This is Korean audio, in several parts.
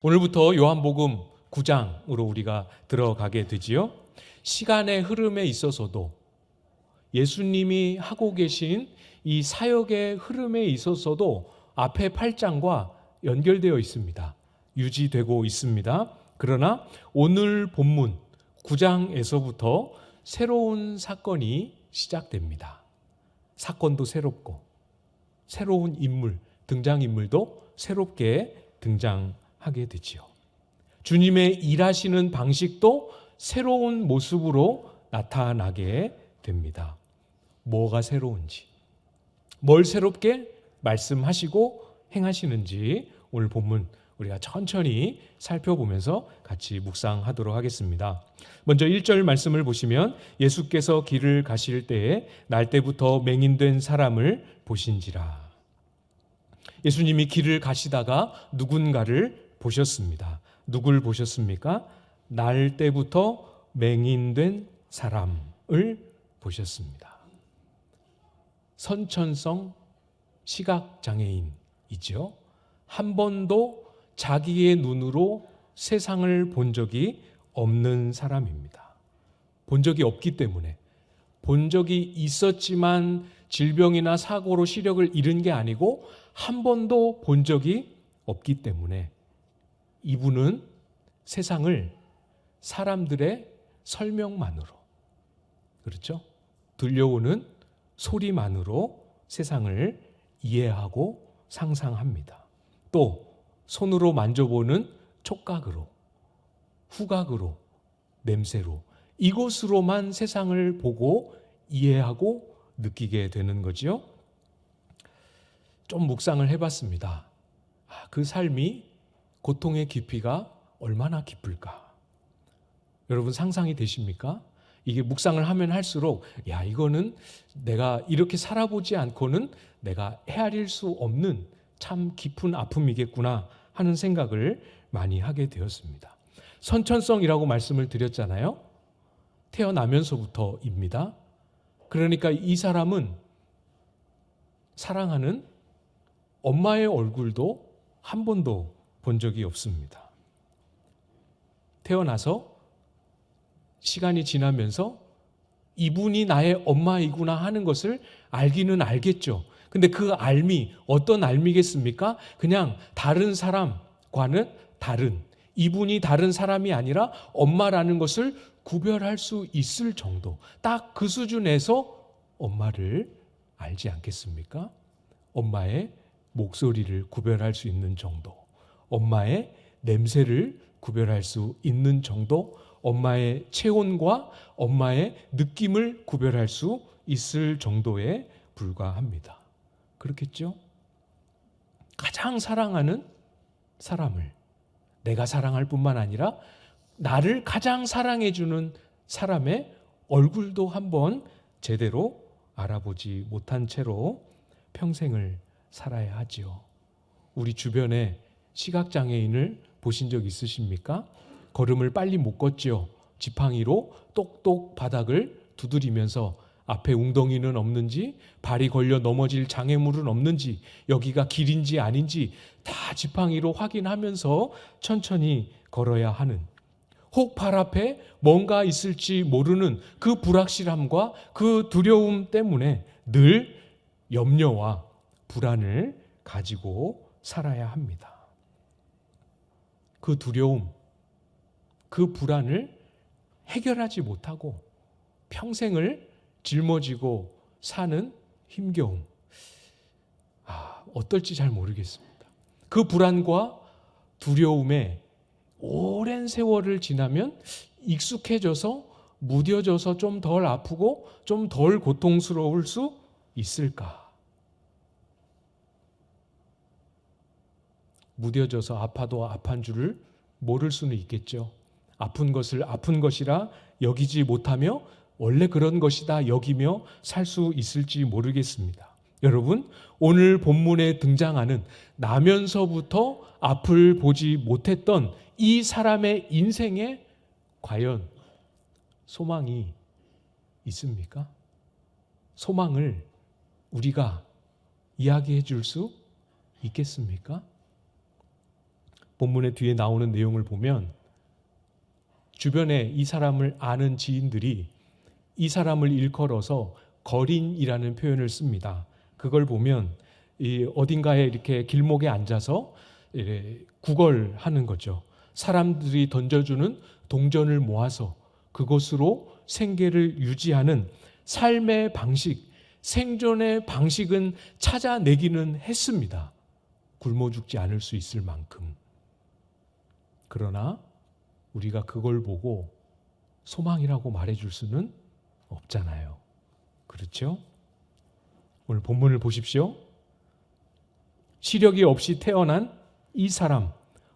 오늘부터 요한복음 9장으로 우리가 들어가게 되지요. 시간의 흐름에 있어서도 예수님이 하고 계신 이 사역의 흐름에 있어서도 앞에 8장과 연결되어 있습니다. 유지되고 있습니다. 그러나 오늘 본문 9장에서부터 새로운 사건이 시작됩니다. 사건도 새롭고 새로운 인물, 등장인물도 새롭게 등장하게 되지요. 주님의 일하시는 방식도 새로운 모습으로 나타나게 됩니다. 뭐가 새로운지, 뭘 새롭게 말씀하시고 행하시는지 오늘 본문 우리가 천천히 살펴보면서 같이 묵상하도록 하겠습니다. 먼저 1절 말씀을 보시면 예수께서 길을 가실 때에 날때부터 맹인된 사람을 보신지라. 예수님이 길을 가시다가 누군가를 보셨습니다. 누굴 보셨습니까? 날때부터 맹인된 사람을 보셨습니다. 선천성 시각장애인이죠. 한 번도 자기의 눈으로 세상을 본 적이 없는 사람입니다. 본 적이 없기 때문에, 본 적이 있었지만 질병이나 사고로 시력을 잃은 게 아니고 한 번도 본 적이 없기 때문에 이분은 세상을 사람들의 설명만으로, 그렇죠? 들려오는 소리만으로 세상을 이해하고 상상합니다. 또 손으로 만져보는 촉각으로, 후각으로, 냄새로, 이것으로만 세상을 보고 이해하고 느끼게 되는 거지요. 좀 묵상을 해봤습니다. 그 삶이 고통의 깊이가 얼마나 깊을까? 여러분 상상이 되십니까? 이게 묵상을 하면 할수록 이거는 내가 이렇게 살아보지 않고는 내가 헤아릴 수 없는 참 깊은 아픔이겠구나 하는 생각을 많이 하게 되었습니다. 선천성이라고 말씀을 드렸잖아요. 태어나면서부터입니다. 그러니까 이 사람은 사랑하는 엄마의 얼굴도 한 번도 본 적이 없습니다. 태어나서 시간이 지나면서 이분이 나의 엄마이구나 하는 것을 알기는 알겠죠. 근데 그 알미, 어떤 알미겠습니까? 그냥 다른 사람과는 다른, 이분이 다른 사람이 아니라 엄마라는 것을 구별할 수 있을 정도, 딱 그 수준에서 엄마를 알지 않겠습니까? 엄마의 목소리를 구별할 수 있는 정도, 엄마의 냄새를 구별할 수 있는 정도, 엄마의 체온과 엄마의 느낌을 구별할 수 있을 정도에 불과합니다. 그렇겠죠? 가장 사랑하는 사람을, 내가 사랑할 뿐만 아니라 나를 가장 사랑해주는 사람의 얼굴도 한번 제대로 알아보지 못한 채로 평생을 살아야 하지요. 우리 주변에 시각장애인을 보신 적 있으십니까? 걸음을 빨리 못 걷지요. 지팡이로 똑똑 바닥을 두드리면서 앞에 웅덩이는 없는지, 발이 걸려 넘어질 장애물은 없는지, 여기가 길인지 아닌지 다 지팡이로 확인하면서 천천히 걸어야 하는, 혹 발 앞에 뭔가 있을지 모르는 그 불확실함과 그 두려움 때문에 늘 염려와 불안을 가지고 살아야 합니다. 그 두려움, 그 불안을 해결하지 못하고 평생을 짊어지고 사는 힘겨움, 어떨지 잘 모르겠습니다. 그 불안과 두려움에 오랜 세월을 지나면 익숙해져서 무뎌져서 좀 덜 아프고 좀 덜 고통스러울 수 있을까? 무뎌져서 아파도 아픈 줄을 모를 수는 있겠죠. 아픈 것을 아픈 것이라 여기지 못하며 원래 그런 것이다 여기며 살 수 있을지 모르겠습니다. 여러분, 오늘 본문에 등장하는 나면서부터 앞을 보지 못했던 이 사람의 인생에 과연 소망이 있습니까? 소망을 우리가 이야기해 줄 수 있겠습니까? 본문의 뒤에 나오는 내용을 보면 주변에 이 사람을 아는 지인들이 이 사람을 일컬어서 거린이라는 표현을 씁니다. 그걸 보면 어딘가에 이렇게 길목에 앉아서 구걸하는 거죠. 사람들이 던져주는 동전을 모아서 그것으로 생계를 유지하는 삶의 방식, 생존의 방식은 찾아내기는 했습니다. 굶어 죽지 않을 수 있을 만큼. 그러나 우리가 그걸 보고 소망이라고 말해줄 수는 없잖아요. 그렇죠? 오늘 본문을 보십시오. 시력이 없이 태어난 이 사람,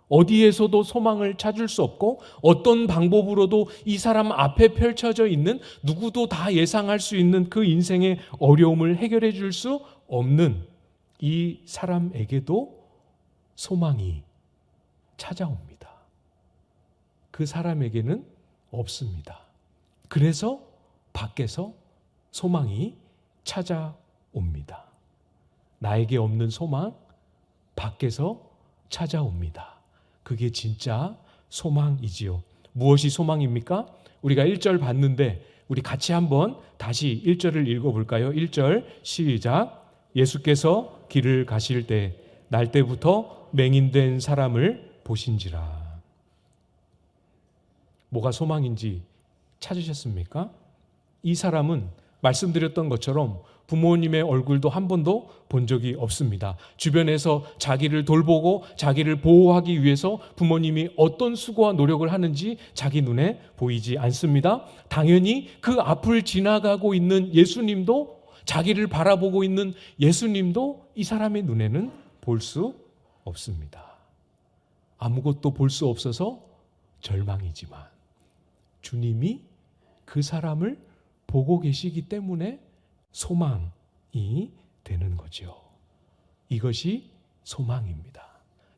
어디에서도 소망을 찾을 수 없고 어떤 방법으로도 이 사람 앞에 펼쳐져 있는 누구도 다 예상할 수 있는 그 인생의 어려움을 해결해 줄 수 없는 이 사람에게도 소망이 찾아옵니다. 그 사람에게는 없습니다. 그래서 밖에서 소망이 찾아옵니다. 나에게 없는 소망, 밖에서 찾아옵니다. 그게 진짜 소망이지요. 무엇이 소망입니까? 우리가 1절 봤는데 우리 같이 한번 다시 1절을 읽어볼까요? 1절 시작. 예수께서 길을 가실 때 날때부터 맹인된 사람을 보신지라. 뭐가 소망인지 찾으셨습니까? 이 사람은 말씀드렸던 것처럼 부모님의 얼굴도 한 번도 본 적이 없습니다. 주변에서 자기를 돌보고 자기를 보호하기 위해서 부모님이 어떤 수고와 노력을 하는지 자기 눈에 보이지 않습니다. 당연히 그 앞을 지나가고 있는 예수님도, 자기를 바라보고 있는 예수님도 이 사람의 눈에는 볼 수 없습니다. 아무것도 볼 수 없어서 절망이지만 주님이 그 사람을 보고 계시기 때문에 소망이 되는 거죠. 이것이 소망입니다.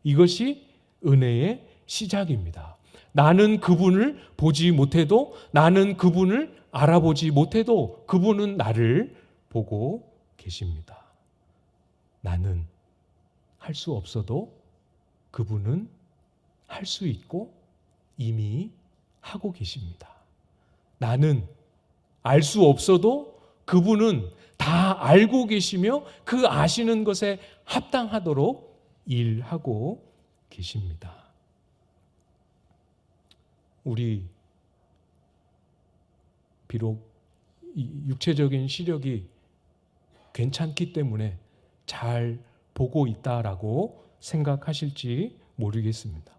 이것이 은혜의 시작입니다. 나는 그분을 보지 못해도, 나는 그분을 알아보지 못해도 그분은 나를 보고 계십니다. 나는 할 수 없어도 그분은 할 수 있고 이미 하고 계십니다. 나는 알 수 없어도 그분은 다 알고 계시며 그 아시는 것에 합당하도록 일하고 계십니다. 우리 비록 육체적인 시력이 괜찮기 때문에 잘 보고 있다라고 생각하실지 모르겠습니다.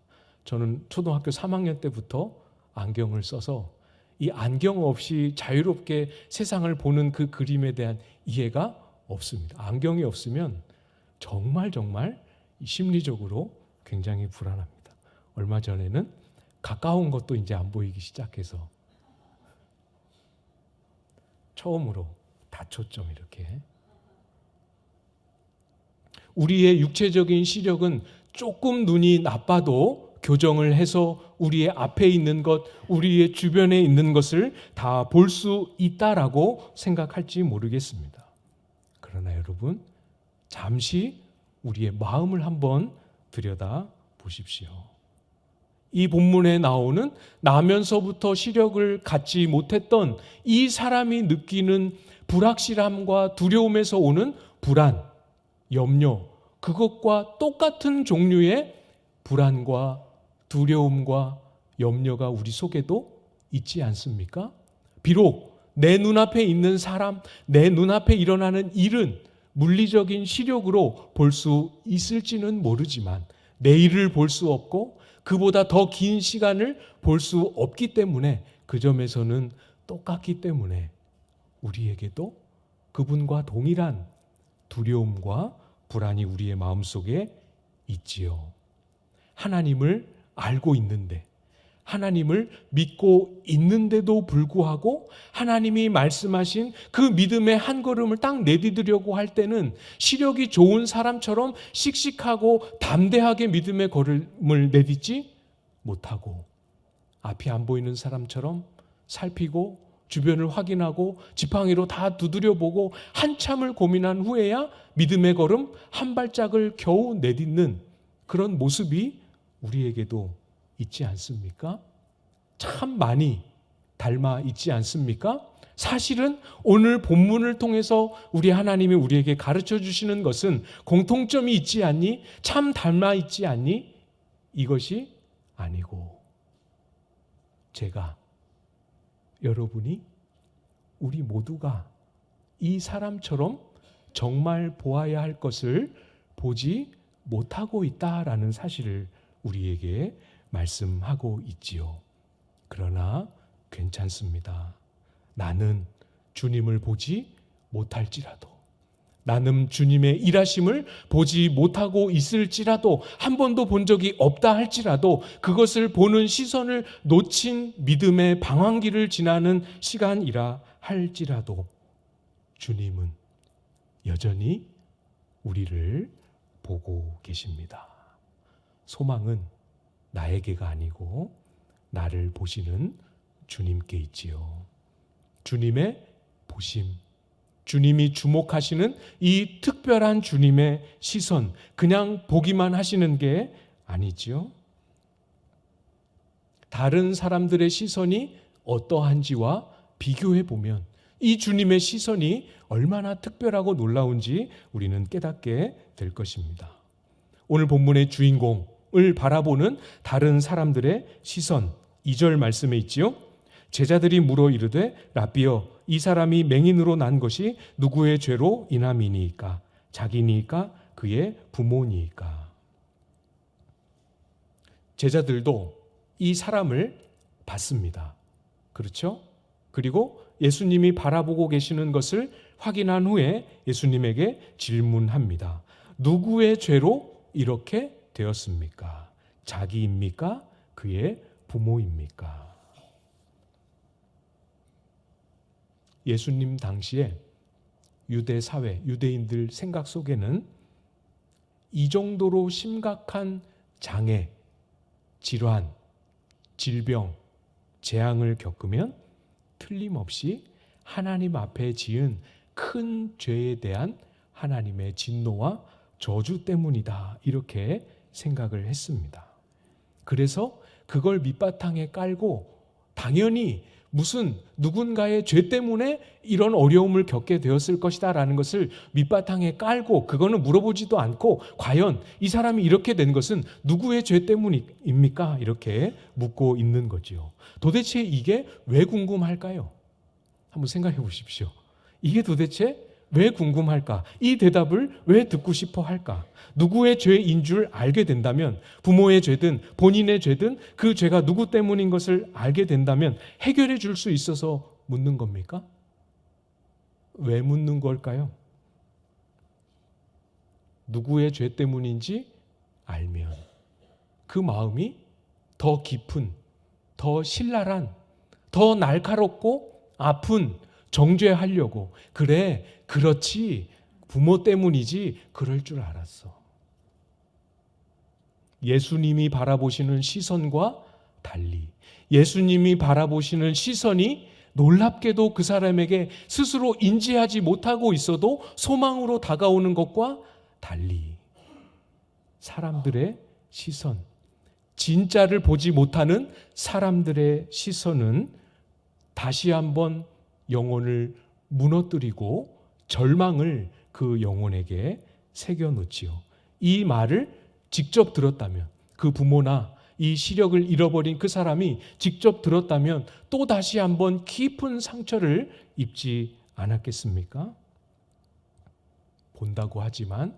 저는 초등학교 3학년 때부터 안경을 써서 이 안경 없이 자유롭게 세상을 보는 그 그림에 대한 이해가 없습니다. 안경이 없으면 정말 심리적으로 굉장히 불안합니다. 얼마 전에는 가까운 것도 이제 안 보이기 시작해서 처음으로 다초점 이렇게. 우리의 육체적인 시력은 조금 눈이 나빠도 교정을 해서 우리의 앞에 있는 것, 우리의 주변에 있는 것을 다 볼 수 있다라고 생각할지 모르겠습니다. 그러나 여러분, 잠시 우리의 마음을 한번 들여다 보십시오. 이 본문에 나오는 나면서부터 시력을 갖지 못했던 이 사람이 느끼는 불확실함과 두려움에서 오는 불안, 염려, 그것과 똑같은 종류의 불안과 두려움과 염려가 우리 속에도 있지 않습니까? 비록 내 눈앞에 있는 사람, 내 눈앞에 일어나는 일은 물리적인 시력으로 볼 수 있을지는 모르지만 내일을 볼 수 없고 그보다 더 긴 시간을 볼 수 없기 때문에 그 점에서는 똑같기 때문에 우리에게도 그분과 동일한 두려움과 불안이 우리의 마음속에 있지요. 하나님을 알고 있는데, 하나님을 믿고 있는데도 불구하고 하나님이 말씀하신 그 믿음의 한 걸음을 딱 내디디려고 할 때는 시력이 좋은 사람처럼 씩씩하고 담대하게 믿음의 걸음을 내딛지 못하고 앞이 안 보이는 사람처럼 살피고 주변을 확인하고 지팡이로 다 두드려보고 한참을 고민한 후에야 믿음의 걸음 한 발짝을 겨우 내딛는 그런 모습이 우리에게도 있지 않습니까? 참 많이 닮아 있지 않습니까? 사실은 오늘 본문을 통해서 우리 하나님이 우리에게 가르쳐 주시는 것은 공통점이 있지 않니? 참 닮아 있지 않니? 이것이 아니고 제가, 여러분이, 우리 모두가 이 사람처럼 정말 보아야 할 것을 보지 못하고 있다라는 사실을 우리에게 말씀하고 있지요. 그러나 괜찮습니다. 나는 주님을 보지 못할지라도, 나는 주님의 일하심을 보지 못하고 있을지라도, 한 번도 본 적이 없다 할지라도, 그것을 보는 시선을 놓친 믿음의 방황기를 지나는 시간이라 할지라도 주님은 여전히 우리를 보고 계십니다. 소망은 나에게가 아니고 나를 보시는 주님께 있지요. 주님의 보심, 주님이 주목하시는 이 특별한 주님의 시선, 그냥 보기만 하시는 게 아니지요. 다른 사람들의 시선이 어떠한지와 비교해 보면 이 주님의 시선이 얼마나 특별하고 놀라운지 우리는 깨닫게 될 것입니다. 오늘 본문의 주인공을 바라보는 다른 사람들의 시선, 2절 말씀에 있지요. 제자들이 물어 이르되 라삐여, 이 사람이 맹인으로 난 것이 누구의 죄로 인함이니이까? 자기니까? 그의 부모니까? 제자들도 이 사람을 봤습니다. 그렇죠? 그리고 예수님이 바라보고 계시는 것을 확인한 후에 예수님에게 질문합니다. 누구의 죄로 이렇게 되었습니까? 자기입니까? 그의 부모입니까? 예수님 당시에 유대 사회, 유대인들 생각 속에는 이 정도로 심각한 장애, 질환, 질병, 재앙을 겪으면 틀림없이 하나님 앞에 지은 큰 죄에 대한 하나님의 진노와 저주 때문이다, 이렇게 생각을 했습니다. 그래서 그걸 밑바탕에 깔고 당연히 무슨 누군가의 죄 때문에 이런 어려움을 겪게 되었을 것이다 라는 것을 밑바탕에 깔고, 그거는 물어보지도 않고 과연 이 사람이 이렇게 된 것은 누구의 죄 때문입니까? 이렇게 묻고 있는 거지요. 도대체 이게 왜 궁금할까요? 한번 생각해 보십시오. 이게 도대체 왜 궁금할까? 이 대답을 왜 듣고 싶어 할까? 누구의 죄인 줄 알게 된다면, 부모의 죄든 본인의 죄든 그 죄가 누구 때문인 것을 알게 된다면 해결해 줄 수 있어서 묻는 겁니까? 왜 묻는 걸까요? 누구의 죄 때문인지 알면 그 마음이 더 깊은, 더 신랄한, 더 날카롭고 아픈 정죄하려고, 그래, 그렇지, 부모 때문이지, 그럴 줄 알았어. 예수님이 바라보시는 시선과 달리, 예수님이 바라보시는 시선이 놀랍게도 그 사람에게 스스로 인지하지 못하고 있어도 소망으로 다가오는 것과 달리, 사람들의 시선, 진짜를 보지 못하는 사람들의 시선은 다시 한번 영혼을 무너뜨리고 절망을 그 영혼에게 새겨놓지요. 이 말을 직접 들었다면, 그 부모나 이 시력을 잃어버린 그 사람이 직접 들었다면 또 다시 한번 깊은 상처를 입지 않았겠습니까? 본다고 하지만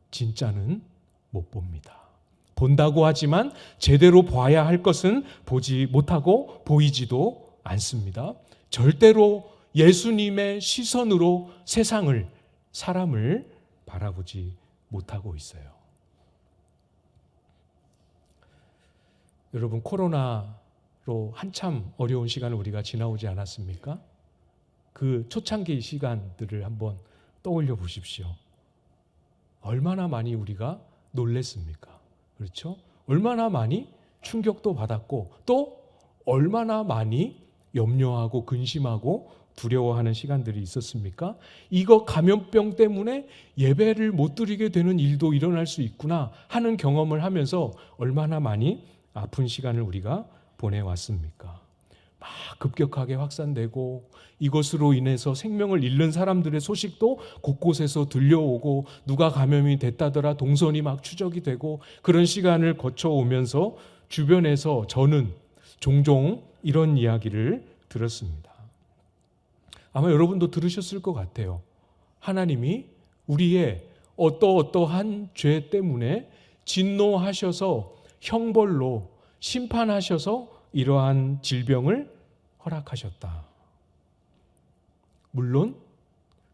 진짜는 못 봅니다. 본다고 하지만 제대로 봐야 할 것은 보지 못하고 보이지도 않습니다. 절대로 예수님의 시선으로 세상을, 사람을 바라보지 못하고 있어요. 여러분, 코로나로 한참 어려운 시간을 우리가 지나오지 않았습니까? 그 초창기 시간들을 한번 떠올려 보십시오. 얼마나 많이 우리가 놀랬습니까? 그렇죠? 얼마나 많이 충격도 받았고 또 얼마나 많이 염려하고 근심하고 두려워하는 시간들이 있었습니까? 이거 감염병 때문에 예배를 못 드리게 되는 일도 일어날 수 있구나 하는 경험을 하면서 얼마나 많이 아픈 시간을 우리가 보내왔습니까? 막 급격하게 확산되고 이것으로 인해서 생명을 잃는 사람들의 소식도 곳곳에서 들려오고 누가 감염이 됐다더라 동선이 막 추적이 되고 그런 시간을 거쳐오면서 주변에서 저는 종종 이런 이야기를 들었습니다. 아마 여러분도 들으셨을 것 같아요. 하나님이 우리의 어떠한 죄 때문에 진노하셔서 형벌로 심판하셔서 이러한 질병을 허락하셨다. 물론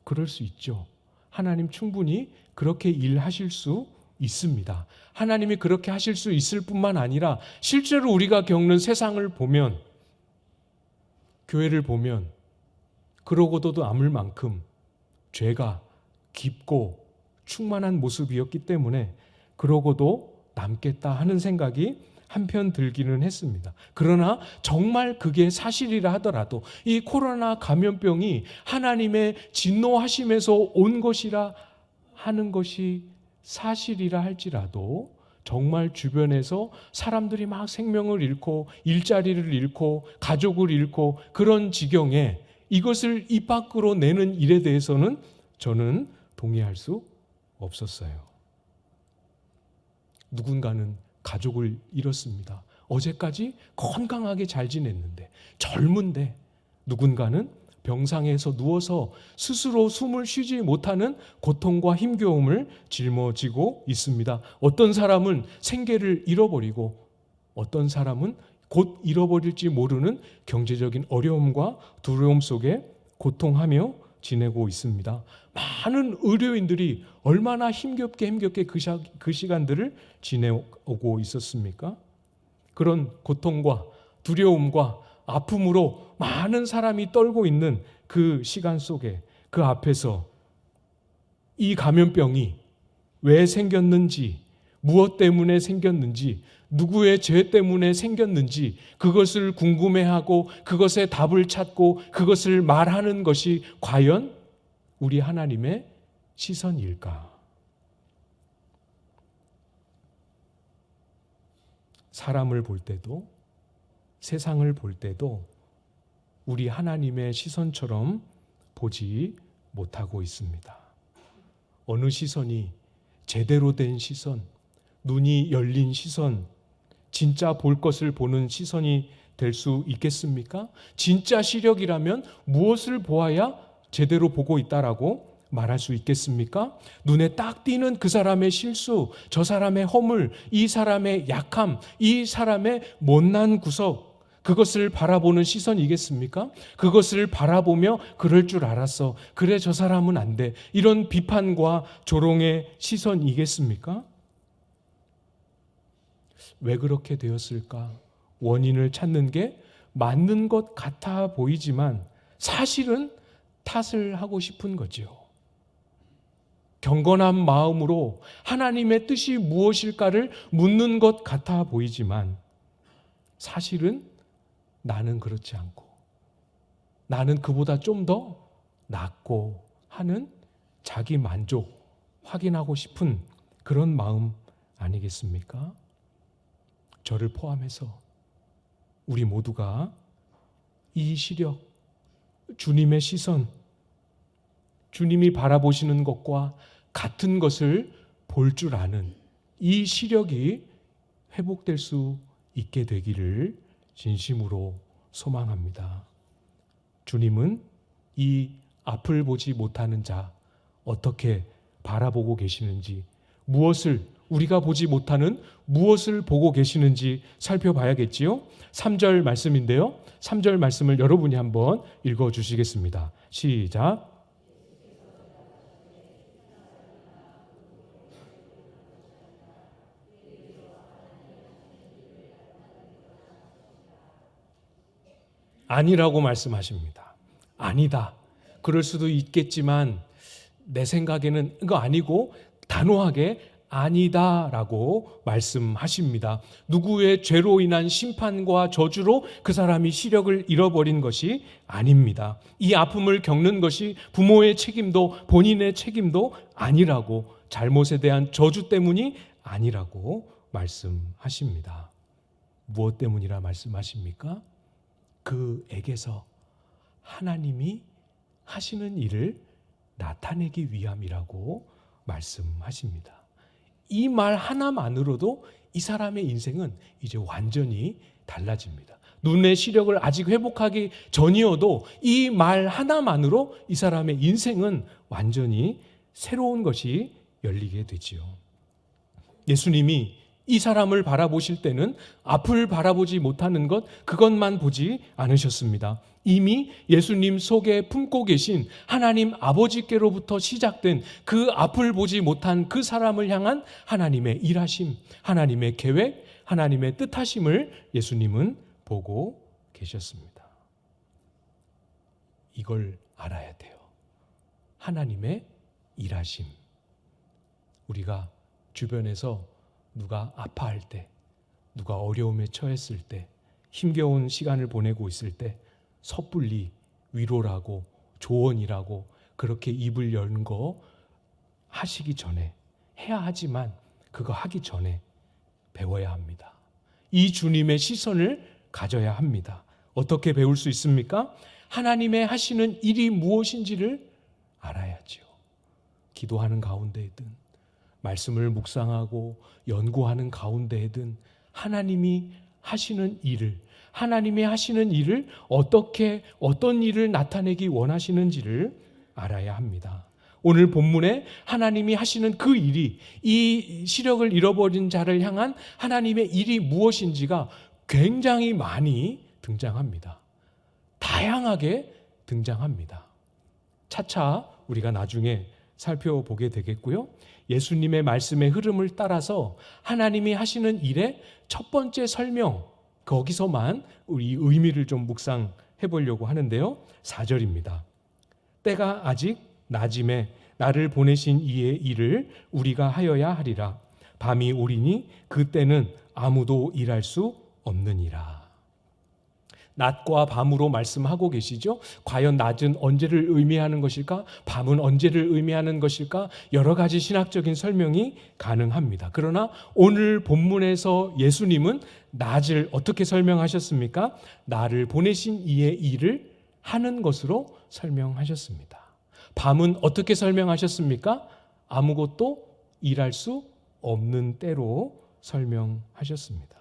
그럴 수 있죠. 하나님 충분히 그렇게 일하실 수 있습니다. 하나님이 그렇게 하실 수 있을 뿐만 아니라 실제로 우리가 겪는 세상을 보면, 교회를 보면 그러고도 남을 만큼 죄가 깊고 충만한 모습이었기 때문에 그러고도 남겠다 하는 생각이 한편 들기는 했습니다. 그러나 정말 그게 사실이라 하더라도 이 코로나 감염병이 하나님의 진노하심에서 온 것이라 하는 것이 사실이라 할지라도 정말 주변에서 사람들이 막 생명을 잃고 일자리를 잃고 가족을 잃고 그런 지경에 이것을 입 밖으로 내는 일에 대해서는 저는 동의할 수 없었어요. 누군가는 가족을 잃었습니다. 어제까지 건강하게 잘 지냈는데, 젊은데 누군가는 병상에서 누워서 스스로 숨을 쉬지 못하는 고통과 힘겨움을 짊어지고 있습니다. 어떤 사람은 생계를 잃어버리고 어떤 사람은 곧 잃어버릴지 모르는 경제적인 어려움과 두려움 속에 고통하며 지내고 있습니다. 많은 의료인들이 얼마나 힘겹게 그 시간들을 지내오고 있었습니까? 그런 고통과 두려움과 아픔으로 많은 사람이 떨고 있는 그 시간 속에 그 앞에서 이 감염병이 왜 생겼는지, 무엇 때문에 생겼는지, 누구의 죄 때문에 생겼는지 그것을 궁금해하고 그것의 답을 찾고 그것을 말하는 것이 과연 우리 하나님의 시선일까? 사람을 볼 때도 세상을 볼 때도 우리 하나님의 시선처럼 보지 못하고 있습니다. 어느 시선이 제대로 된 시선, 눈이 열린 시선, 진짜 볼 것을 보는 시선이 될 수 있겠습니까? 진짜 시력이라면 무엇을 보아야 제대로 보고 있다라고 말할 수 있겠습니까? 눈에 딱 띄는 그 사람의 실수, 저 사람의 허물, 이 사람의 약함, 이 사람의 못난 구석, 그것을 바라보는 시선이겠습니까? 그것을 바라보며 그럴 줄 알았어. 그래, 저 사람은 안 돼. 이런 비판과 조롱의 시선이겠습니까? 왜 그렇게 되었을까? 원인을 찾는 게 맞는 것 같아 보이지만 사실은 탓을 하고 싶은 거죠. 경건한 마음으로 하나님의 뜻이 무엇일까를 묻는 것 같아 보이지만 사실은 나는 그렇지 않고 나는 그보다 좀 더 낫고 하는 자기 만족 확인하고 싶은 그런 마음 아니겠습니까? 저를 포함해서 우리 모두가 이 시력, 주님의 시선, 주님이 바라보시는 것과 같은 것을 볼 줄 아는 이 시력이 회복될 수 있게 되기를 진심으로 소망합니다. 주님은 이 앞을 보지 못하는 자 어떻게 바라보고 계시는지, 무엇을 우리가 보지 못하는 무엇을 보고 계시는지 살펴봐야겠지요. 3절 말씀인데요. 3절 말씀을 여러분이 한번 읽어주시겠습니다. 시작. 아니라고 말씀하십니다. 아니다. 그럴 수도 있겠지만 내 생각에는 이거 아니고 단호하게 아니다라고 말씀하십니다. 누구의 죄로 인한 심판과 저주로 그 사람이 시력을 잃어버린 것이 아닙니다. 이 아픔을 겪는 것이 부모의 책임도 본인의 책임도 아니라고, 잘못에 대한 저주 때문이 아니라고 말씀하십니다. 무엇 때문이라 말씀하십니까? 그에게서 하나님이 하시는 일을 나타내기 위함이라고 말씀하십니다. 이 말 하나만으로도 이 사람의 인생은 이제 완전히 달라집니다. 눈의 시력을 아직 회복하기 전이어도 이 말 하나만으로 이 사람의 인생은 완전히 새로운 것이 열리게 되지요. 예수님이 이 사람을 바라보실 때는 앞을 바라보지 못하는 것, 그것만 보지 않으셨습니다. 이미 예수님 속에 품고 계신 하나님 아버지께로부터 시작된 그 앞을 보지 못한 그 사람을 향한 하나님의 일하심, 하나님의 계획, 하나님의 뜻하심을 예수님은 보고 계셨습니다. 이걸 알아야 돼요. 하나님의 일하심. 우리가 주변에서 누가 아파할 때, 누가 어려움에 처했을 때, 힘겨운 시간을 보내고 있을 때 섣불리 위로라고 조언이라고 그렇게 입을 여는 거 하시기 전에, 해야 하지만 그거 하기 전에 배워야 합니다. 이 주님의 시선을 가져야 합니다. 어떻게 배울 수 있습니까? 하나님의 하시는 일이 무엇인지를 알아야지요. 기도하는 가운데든 말씀을 묵상하고 연구하는 가운데에든 하나님이 하시는 일을, 하나님이 하시는 일을 어떻게, 어떤 일을 나타내기 원하시는지를 알아야 합니다. 오늘 본문에 하나님이 하시는 그 일이, 이 시력을 잃어버린 자를 향한 하나님의 일이 무엇인지가 굉장히 많이 등장합니다. 다양하게 등장합니다. 차차 우리가 나중에 살펴보게 되겠고요. 예수님의 말씀의 흐름을 따라서 하나님이 하시는 일의 첫 번째 설명, 거기서만 우리 의미를 좀 묵상해 보려고 하는데요. 4절입니다. 때가 아직 낮음에 나를 보내신 이의 일을 우리가 하여야 하리라. 밤이 오리니 그때는 아무도 일할 수 없느니라. 낮과 밤으로 말씀하고 계시죠? 과연 낮은 언제를 의미하는 것일까? 밤은 언제를 의미하는 것일까? 여러 가지 신학적인 설명이 가능합니다. 그러나 오늘 본문에서 예수님은 낮을 어떻게 설명하셨습니까? 나를 보내신 이의 일을 하는 것으로 설명하셨습니다. 밤은 어떻게 설명하셨습니까? 아무것도 일할 수 없는 때로 설명하셨습니다.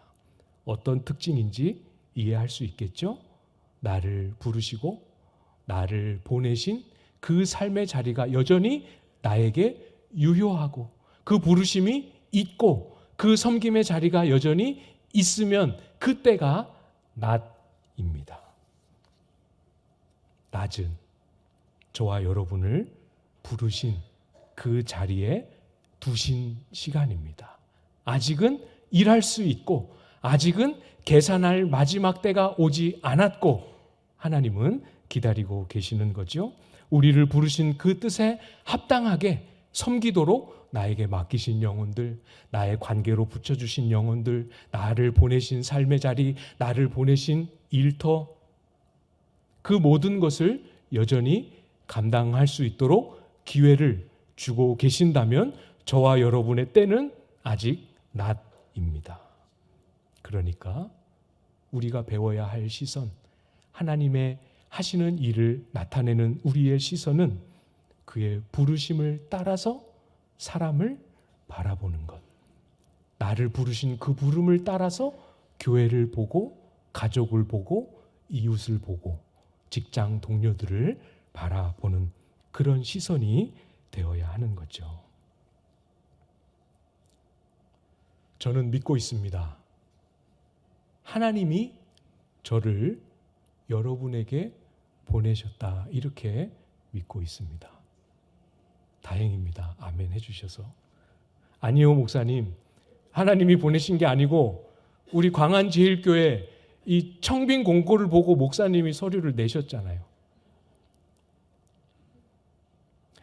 어떤 특징인지 이해할 수 있겠죠? 나를 부르시고 나를 보내신 그 삶의 자리가 여전히 나에게 유효하고, 그 부르심이 있고 그 섬김의 자리가 여전히 있으면 그때가 낮입니다. 낮은 저와 여러분을 부르신 그 자리에 두신 시간입니다. 아직은 일할 수 있고, 아직은 계산할 마지막 때가 오지 않았고, 하나님은 기다리고 계시는 거죠. 우리를 부르신 그 뜻에 합당하게 섬기도록 나에게 맡기신 영혼들, 나의 관계로 붙여주신 영혼들, 나를 보내신 삶의 자리, 나를 보내신 일터, 그 모든 것을 여전히 감당할 수 있도록 기회를 주고 계신다면 저와 여러분의 때는 아직 낮입니다. 그러니까 우리가 배워야 할 시선, 하나님의 하시는 일을 나타내는 우리의 시선은 그의 부르심을 따라서 사람을 바라보는 것. 나를 부르신 그 부름을 따라서 교회를 보고, 가족을 보고, 이웃을 보고, 직장 동료들을 바라보는 그런 시선이 되어야 하는 거죠. 저는 믿고 있습니다. 하나님이 저를 여러분에게 보내셨다, 이렇게 믿고 있습니다. 다행입니다. 아멘 해주셔서. 아니요 목사님, 하나님이 보내신 게 아니고 우리 광안제일교회 이 청빙 공고를 보고 목사님이 서류를 내셨잖아요.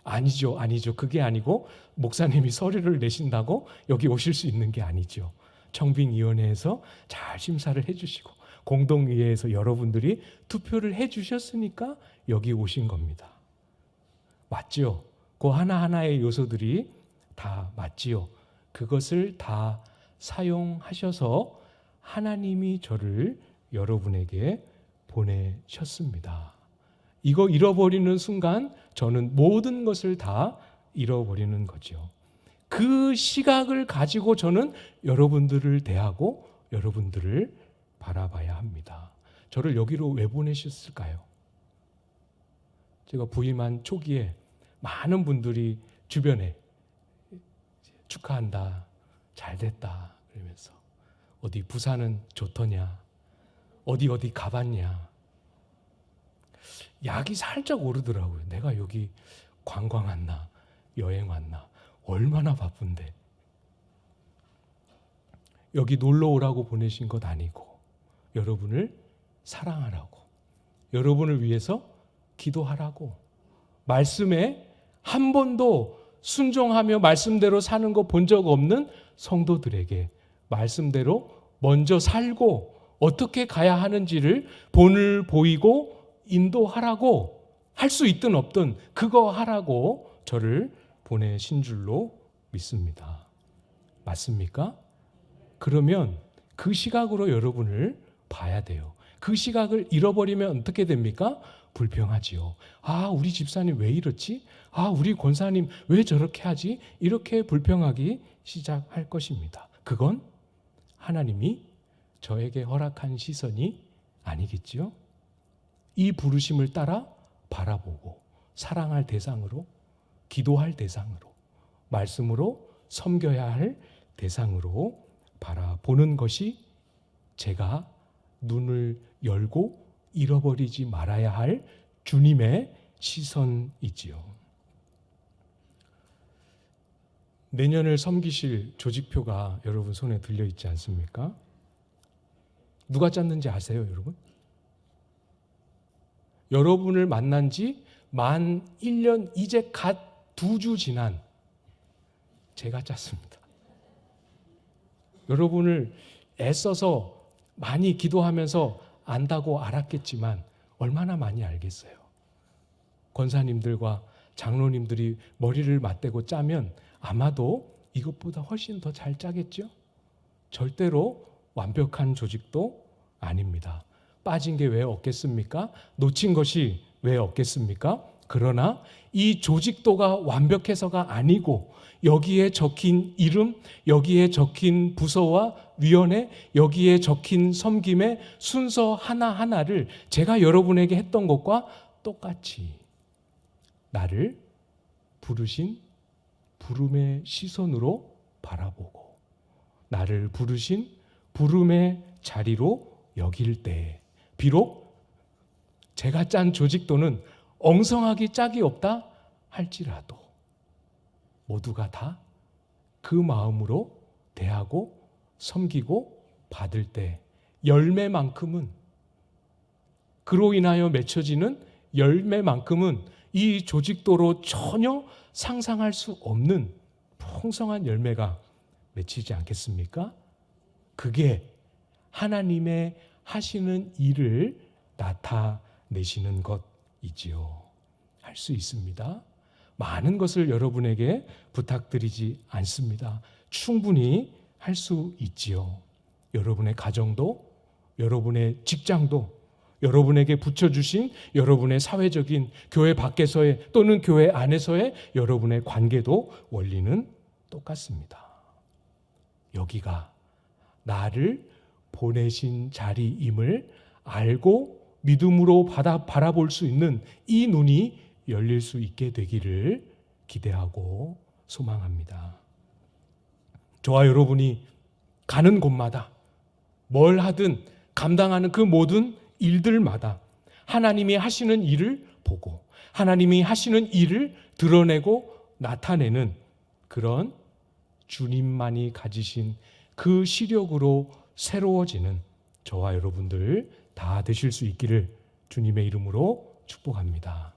아니죠. 그게 아니고 목사님이 서류를 내신다고 여기 오실 수 있는 게 아니죠. 청빙위원회에서 잘 심사를 해주시고 공동의회에서 여러분들이 투표를 해주셨으니까 여기 오신 겁니다. 맞지요? 그 하나하나의 요소들이 다 맞지요? 그것을 다 사용하셔서 하나님이 저를 여러분에게 보내셨습니다. 이거 잃어버리는 순간 저는 모든 것을 다 잃어버리는 거죠. 그 시각을 가지고 저는 여러분들을 대하고 여러분들을 바라봐야 합니다. 저를 여기로 왜 보내셨을까요? 제가 부임한 초기에 많은 분들이 주변에 축하한다, 잘 됐다 그러면서 어디 부산은 좋더냐, 어디 가봤냐. 약이 살짝 오르더라고요. 내가 여기 관광 왔나, 여행 왔나, 얼마나 바쁜데. 여기 놀러 오라고 보내신 것 아니고 여러분을 사랑하라고, 여러분을 위해서 기도하라고, 말씀에 한 번도 순종하며 말씀대로 사는 거 본 적 없는 성도들에게 말씀대로 먼저 살고 어떻게 가야 하는지를 본을 보이고 인도하라고, 할 수 있든 없든 그거 하라고 저를 보내신 줄로 믿습니다. 맞습니까? 그러면 그 시각으로 여러분을 봐야 돼요. 그 시각을 잃어버리면 어떻게 됩니까? 불평하지요. 아, 우리 집사님 왜 이렇지? 아, 우리 권사님 왜 저렇게 하지? 이렇게 불평하기 시작할 것입니다. 그건 하나님이 저에게 허락한 시선이 아니겠지요? 이 부르심을 따라 바라보고 사랑할 대상으로, 기도할 대상으로, 말씀으로 섬겨야 할 대상으로 바라보는 것이 제가 눈을 열고 잃어버리지 말아야 할 주님의 시선이지요. 내년을 섬기실 조직표가 여러분 손에 들려 있지 않습니까? 누가 짰는지 아세요, 여러분? 여러분을 만난 지 만 1년 이제 갓 2주 지난 제가 짰습니다. 여러분을 애써서 많이 기도하면서 안다고 알았겠지만 얼마나 많이 알겠어요. 권사님들과 장로님들이 머리를 맞대고 짜면 아마도 이것보다 훨씬 더 잘 짜겠죠? 절대로 완벽한 조직도 아닙니다. 빠진 게 왜 없겠습니까? 놓친 것이 왜 없겠습니까? 그러나 이 조직도가 완벽해서가 아니고 여기에 적힌 이름, 여기에 적힌 부서와 위원회, 여기에 적힌 섬김의 순서 하나하나를 제가 여러분에게 했던 것과 똑같이 나를 부르신 부름의 시선으로 바라보고 나를 부르신 부름의 자리로 여길 때 비록 제가 짠 조직도는 엉성하기 짝이 없다 할지라도 모두가 다 그 마음으로 대하고 섬기고 받을 때 열매만큼은, 그로 인하여 맺혀지는 열매만큼은 이 조직도로 전혀 상상할 수 없는 풍성한 열매가 맺히지 않겠습니까? 그게 하나님의 하시는 일을 나타내시는 것이지요. 할 수 있습니다. 많은 것을 여러분에게 부탁드리지 않습니다. 충분히 할 수 있지요. 여러분의 가정도, 여러분의 직장도, 여러분에게 붙여주신 여러분의 사회적인 교회 밖에서의 또는 교회 안에서의 여러분의 관계도 원리는 똑같습니다. 여기가 나를 보내신 자리임을 알고 믿음으로 바라볼 수 있는 이 눈이 열릴 수 있게 되기를 기대하고 소망합니다. 저와 여러분이 가는 곳마다 뭘 하든 감당하는 그 모든 일들마다 하나님이 하시는 일을 보고 하나님이 하시는 일을 드러내고 나타내는 그런 주님만이 가지신 그 시력으로 새로워지는 저와 여러분들 다 되실 수 있기를 주님의 이름으로 축복합니다.